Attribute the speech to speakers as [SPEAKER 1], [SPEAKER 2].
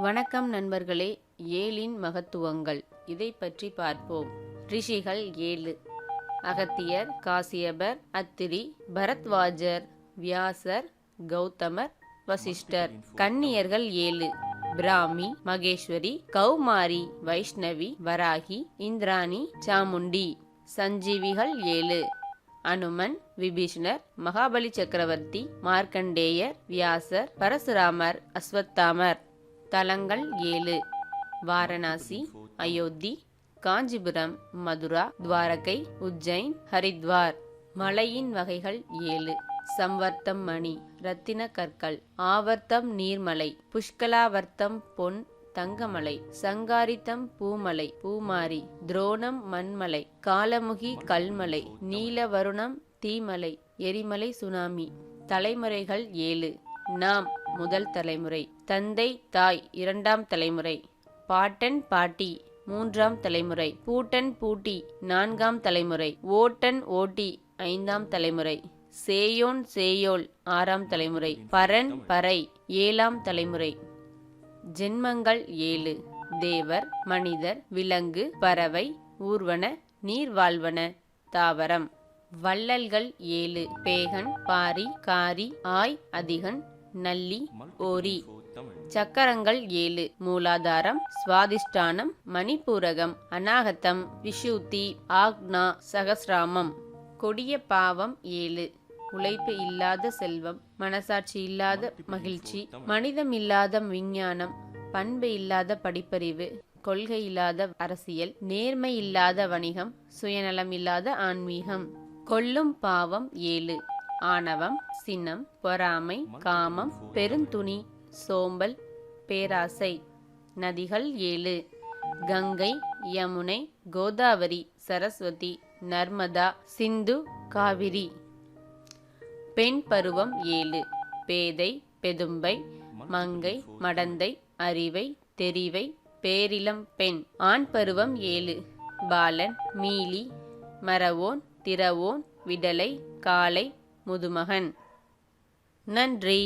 [SPEAKER 1] வணக்கம் நண்பர்களே. ஏழின் மகத்துவங்கள் இதை பற்றி பார்ப்போம். ரிஷிகள் 7: அகத்தியர், காசியபர், அத்திரி, பரத்வாஜர், வியாசர், கௌதமர், வசிஷ்டர். கன்னியர்கள் 7: பிராமி, மகேஸ்வரி, கௌமாரி, வைஷ்ணவி, வராகி, இந்திராணி, சாமுண்டி. சஞ்சீவிகள் 7: அனுமன், விபீஷணர், மகாபலி சக்கரவர்த்தி, மார்க்கண்டேயர், வியாசர், பரசுராமர், அஸ்வத்தாமர். தலங்கள் 7: வாரணாசி, அயோத்தி, காஞ்சிபுரம், மதுரா, துவாரகை, உஜ்ஜைன், ஹரித்வார். மலையின் வகைகள் 7: சம்வர்த்தம் மணி, ரத்தின கற்கள், ஆவர்த்தம் நீர்மலை, புஷ்கலாவர்த்தம் பொன் தங்கமலை, சங்காரித்தம் பூமலை பூமாரி, துரோணம் மண்மலை, காலமுகி கல்மலை, நீலவருணம் தீமலை, எரிமலை சுனாமி. தலைமுறைகள் 7: நாம் முதல் தலைமுறை, தந்தை தாய் இரண்டாம் தலைமுறை, பாட்டன் பாட்டி மூன்றாம் தலைமுறை, பூட்டன் பூட்டி நான்காம் தலைமுறை, ஓட்டன் ஓட்டி ஐந்தாம் தலைமுறை, சேயோன் சேயோல் ஆறாம் தலைமுறை, பரன் பறை ஏழாம் தலைமுறை. ஜென்மங்கள் 7: தேவர், மனிதர், விலங்கு, பறவை, ஊர்வன, நீர்வாழ்வன, தாவரம். வள்ளல்கள் 7: பேகன், பாரி, காரி, ஆய், அதிகன், நல்லி, ஓரி. சக்கரங்கள் 7: மூலாதாரம், சுவாதிஷ்டானம், மணிப்பூரகம், அநாகத்தம், விஷூத்தி, ஆக்னா, சகசிராமம். கொடிய பாவம் 7: உழைப்பு இல்லாத செல்வம், மனசாட்சி இல்லாத மகிழ்ச்சி, மனிதம் இல்லாத விஞ்ஞானம், பண்பு இல்லாத படிப்பறிவு, கொள்கை இல்லாத அரசியல், நேர்மை இல்லாத வணிகம், சுயநலம் இல்லாத ஆன்மீகம். கொல்லும் பாவம் 7: ஆணவம், சினம், பொறாமை, காமம், பெருந்துணி, சோம்பல், பேராசை. நதிகள் 7: கங்கை, யமுனை, கோதாவரி, சரஸ்வதி, நர்மதா, சிந்து, காவிரி. பெண் பருவம் 7: பேதை, பெதும்பை, மங்கை, மடந்தை, அறிவை, தெரிவை, பேரிளம் பெண். ஆண் பருவம் 7: பாலன், மீலி, மறவோன், திறவோன், விடலை, காளை, முதுமகன். நன்றி.